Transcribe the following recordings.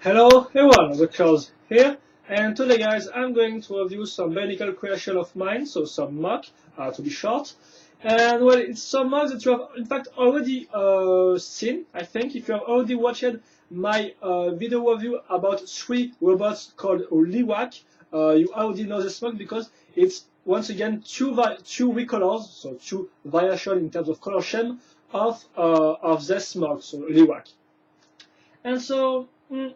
Hello everyone, Charles here, and today guys I'm going to review some Bionicle creation of mine, so some mock, to be short. And well, it's some mock that you have in fact already seen, I think. If you have already watched my video review about 3 robots called Lyrakh, you already know this mock because it's once again two recolors, so 2 variations in terms of color scheme of this mock, so Lyrakh. And so,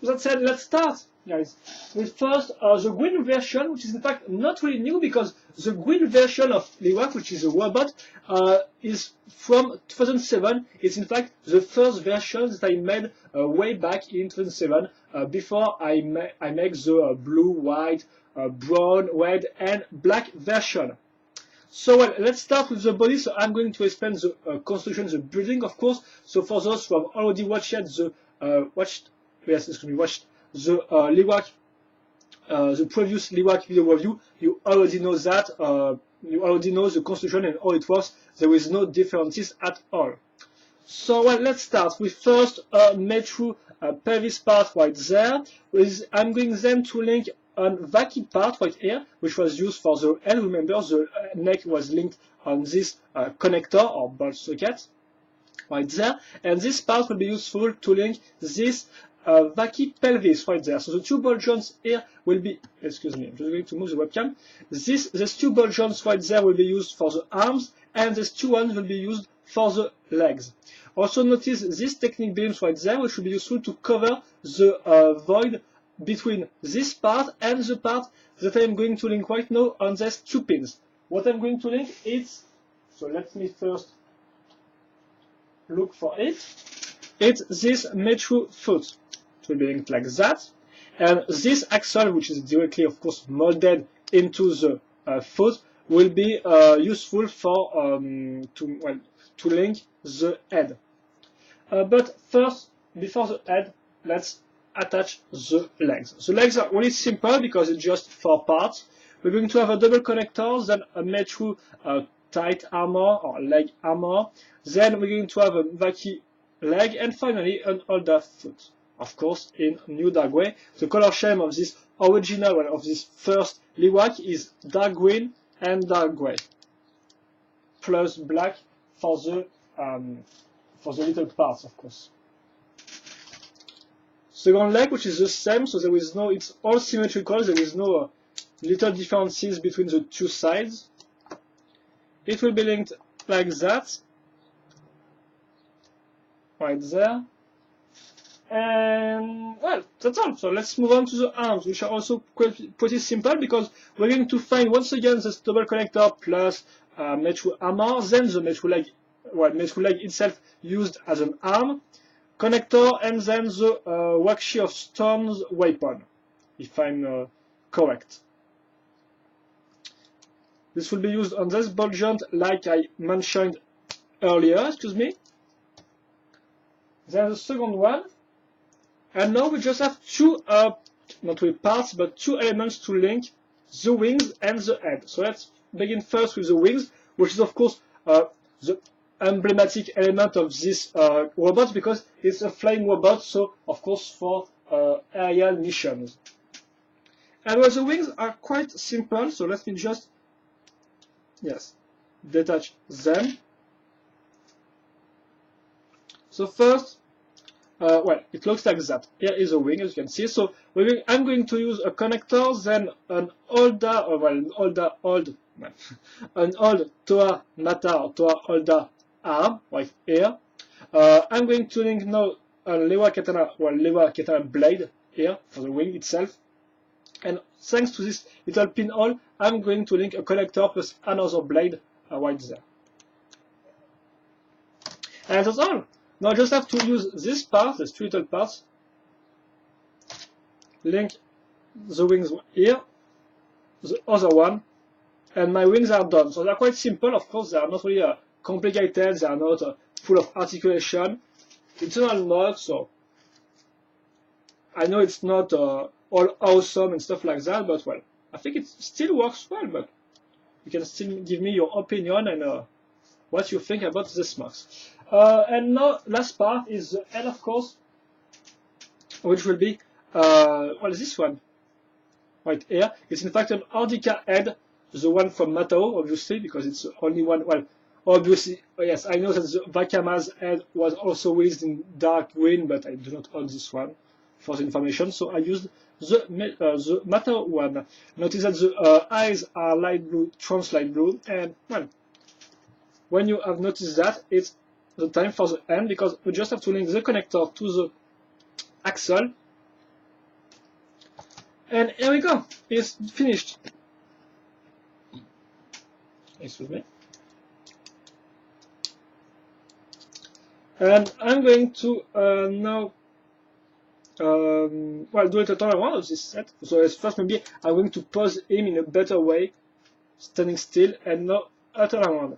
that said, let's start, guys, with first the green version, which is in fact not really new because the green version of Lyrakh, which is a robot, is from 2007. It's in fact the first version that I made way back in 2007, before I make the blue, white, brown, red, and black version. So well, let's start with the body. So I'm going to explain the construction, the building, of course. So for those who have already watched the watched the Lyrakh, the previous Lyrakh video review, you already know that. You already know the construction and how it works. There is no differences at all. So well, let's start with first made through pelvis part right there. I'm going then to link on vacuum part right here, which was used for the head. Remember, the neck was linked on this connector or bolt socket right there, and this part will be useful to link this vacuum pelvis right there. So the 2 ball joints here will be, excuse me, I'm just going to move the webcam. These 2 ball joints right there will be used for the arms, and these 2 ones will be used for the legs. Also notice these technique beams right there, which will be useful to cover the void between this part and the part that I'm going to link right now on these 2 pins. What I'm going to link is, so let me first look for it. It's this metal foot. It will be linked like that. And this axle, which is directly, of course, molded into the foot, will be useful for to link the head. But first, before the head, let's attach the legs. The legs are really simple because it's just 4 parts. We're going to have a double connector, then a metal tight armor or leg armor. Then we're going to have a vacuum leg, and finally an older foot. Of course, in new dark gray. The color scheme of this original one, of this first Lyrakh, is dark green and dark gray, plus black for the little parts, of course. Second leg, which is the same, so there is no, it's all symmetrical, there is no little differences between the 2 sides. It will be linked like that, right there. And well, that's all. So let's move on to the arms, which are also pretty simple because we're going to find once again this double connector plus metal armor, then the metal leg, metal leg itself used as an arm connector, and then the Wakshi of Storm's weapon, if I'm correct. This will be used on this ball joint like I mentioned earlier, excuse me. Then the second one. And now we just have 2, not really parts, but 2 elements to link the wings and the head. So let's begin first with the wings, which is of course the emblematic element of this robot because it's a flying robot, so of course for aerial missions. And well, the wings are quite simple, so let me just, yes, detach them. So first, well, it looks like that. Here is a wing, as you can see. So I'm going to use a connector, then an old Toa Mata or Toa Olda arm right here. I'm going to link now a Lyrakh Katana blade here for the wing itself. And thanks to this little pinhole, I'm going to link a connector plus another blade right there. And that's all. Now I just have to use this part, these 2 little parts, link the wings here, the other one, and my wings are done. So they're quite simple, of course, they are not really complicated, they are not full of articulation. It's an old mod, so I know it's not all awesome and stuff like that, but well, I think it still works well, but you can still give me your opinion and what you think about this mask. And now, last part is the head, of course, which will be well, this one right here is in fact an Ardica head, the one from Matao, obviously, because it's only one. Well, obviously, yes, I know that the Vakama's head was also released in dark green, but I do not own this one for the information, so I used the Matao one. Notice that the eyes are light blue, trans light blue, and well, when you have noticed that, it's the time for the end, because we just have to link the connector to the axle. And here we go, it's finished. Excuse me. And I'm going to now well, do it a turn around of this set. So as first maybe I'm going to pose him in a better way, standing still, and now a turn around.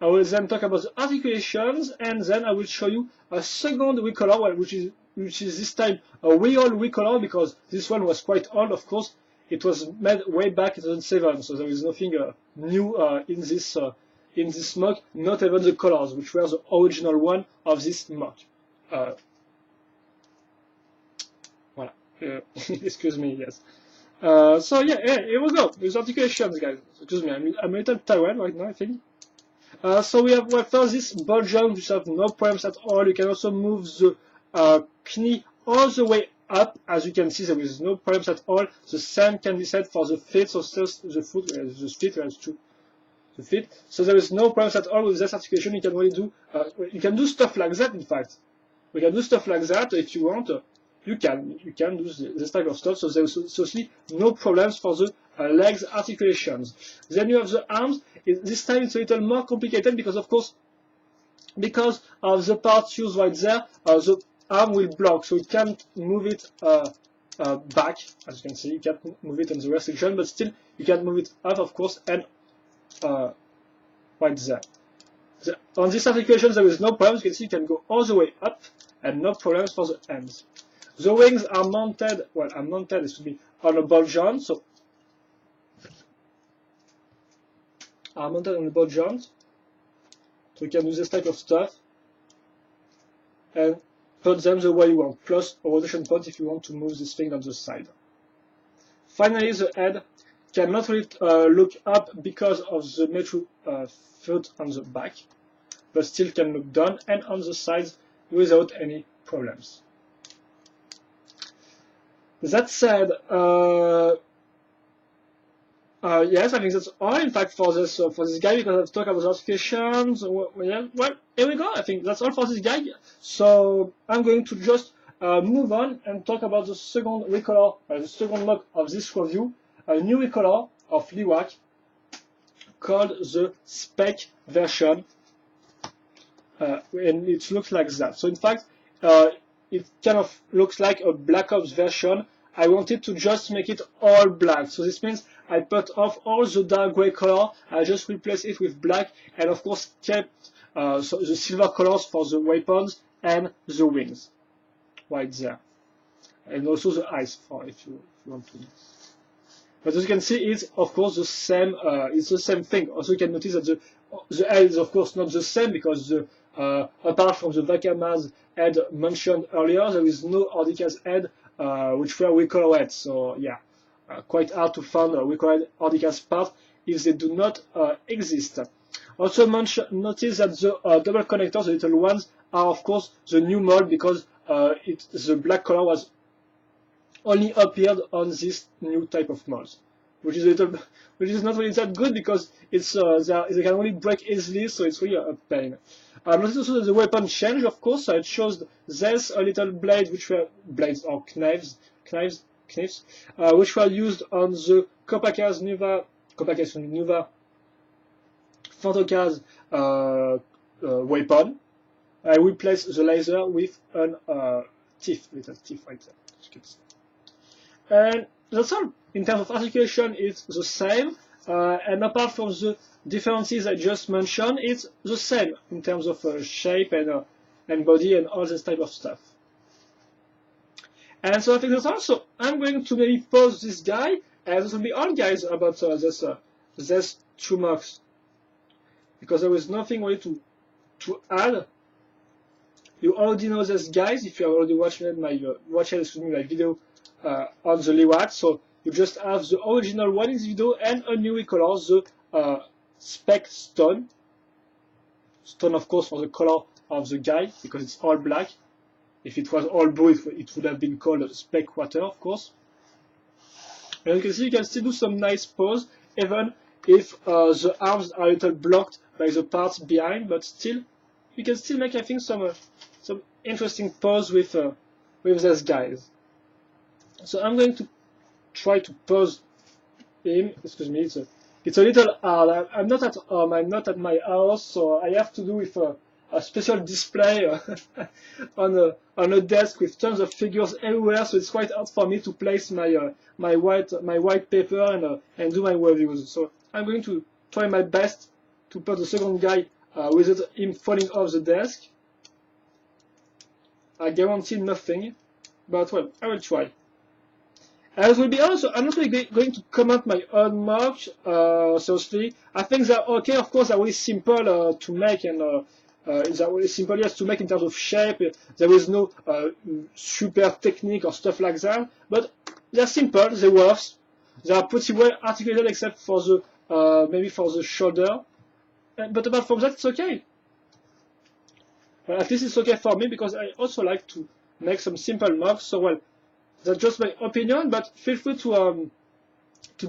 I will then talk about the articulations, and then I will show you a second recolor, which is this time a real recolor, because this one was quite old, of course. It was made way back in 2007, so there is nothing new in this mug, not even the colors, which were the original one of this mug. Voilà. Excuse me, yes. So yeah, here we go, with articulations, guys. Excuse me, I'm a little tired right now, I think. So we have first this ball joint, which have no problems at all. You can also move the knee all the way up. As you can see, there is no problems at all. The same can be said for the feet, so the foot, the feet, the feet. So there is no problems at all with this articulation. You can really do, you can do stuff like that. In fact, we can do stuff like that if you want. You can do this type of stuff. So there is certainly no problems for the legs articulations. Then you have the arms. This time it's a little more complicated because, of course, because of the parts used right there, the arm will block, so it can't move it back. As you can see, you can't move it in the rear section, but still you can move it up, of course, and right there. On this articulation, there is no problems. You can see you can go all the way up, and no problems for the hands. The wings are mounted. Well, are mounted. This would be on a ball joint, so are mounted on a ball joint. So you can do this type of stuff and put them the way you want, plus a rotation point if you want to move this thing on the side. Finally, the head cannot really look up because of the metal foot on the back, but still can look down and on the sides without any problems. That said, yes, I think that's all. In fact, for this guy, because I've talked about the articulations. Well, here we go. I think that's all for this guy. So I'm going to just move on and talk about the second recolor, the second mug of this review, a new recolor of Lyrakh called the Spec version, and it looks like that. So in fact, it kind of looks like a Black Ops version. I wanted to just make it all black. So this means I put off all the dark gray color. I just replaced it with black, and of course kept so the silver colors for the weapons and the wings, right there, and also the eyes for if you want to. But as you can see, it's of course the same. It's the same thing. Also, you can notice that the head is of course not the same because the apart from the Vakama's head mentioned earlier, there is no Ardica's head which were recolored. So yeah, quite hard to find a recolored Ardica's part if they do not exist. Also notice that the double connectors, the little ones, are of course the new mold because the black color was only appeared on this new type of molds, which is not really that good because it's they can only break easily, so it's really a pain. Notice also that the weapon changed, of course. So it shows there's a little blade, which were blades or knives, which were used on the Kopaka's Nuva Fantokaz weapon. I replaced the laser with an little teeth right there. And that's all. In terms of articulation, it's the same. And apart from the differences I just mentioned, it's the same in terms of shape and body and all this type of stuff. And so I think that's all. So I'm going to maybe pause this guy, and this will be all, guys, about this 2 mugs, because there is nothing really to add. You already know this, guys, if you have already watched my video on the Lyrakh. So you just have the original one in this video and a new color, the spec stone. Stone, of course, for the color of the guy, because it's all black. If it was all blue, it would have been called spec water, of course. And you can see you can still do some nice pose, even if the arms are a little blocked by the parts behind, but still, you can still make, I think, some interesting pose with these guys. So I'm going to try to pose him. Excuse me, it's a little hard. I'm not at my house, so I have to do with a special display on a desk with tons of figures everywhere. So it's quite hard for me to place my white paper and do my reviews. So I'm going to try my best to put the second guy without him falling off the desk. I guarantee nothing, but well, I will try. As will be also, I'm not really going to comment my own marks, seriously. I think they're okay, of course, they're really simple to make, and they're really simple, yes, to make in terms of shape. There is no super technique or stuff like that, but they're simple, they work. They are pretty well articulated except for the, maybe for the shoulder. But apart from that, it's okay. Well, at least it's okay for me, because I also like to make some simple marks, so well, that's just my opinion, but feel free to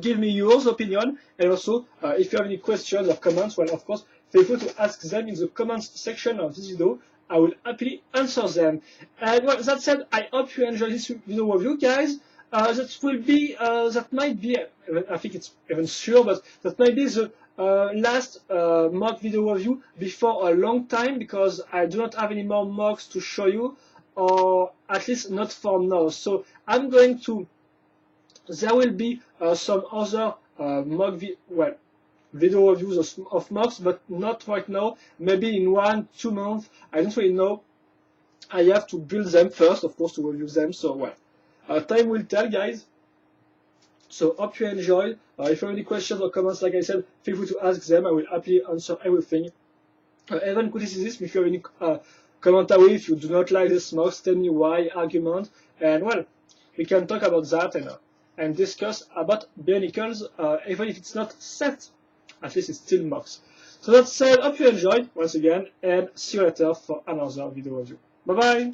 give me your opinion, and also if you have any questions or comments, well, of course, feel free to ask them in the comments section of this video. I will happily answer them. And well, that said, I hope you enjoyed this video review, guys. That might be, I think it's even sure, but that might be the last mock video review before a long time, because I do not have any more mocks to show you, or at least not for now. So I'm going to, there will be some other video reviews of mocks, but not right now. Maybe in 1-2 months. I don't really know. I have to build them first, of course, to review them. So well, time will tell, guys. So hope you enjoyed. If you have any questions or comments, like I said, feel free to ask them. I will happily answer everything. Even criticism, if you have any commentary, if you do not like this mocks, tell me why, argument, and well, we can talk about that and discuss about Bionicles, even if it's not set, at least it's still mocks. So that said, hope you enjoyed once again, and see you later for another video review. Bye bye!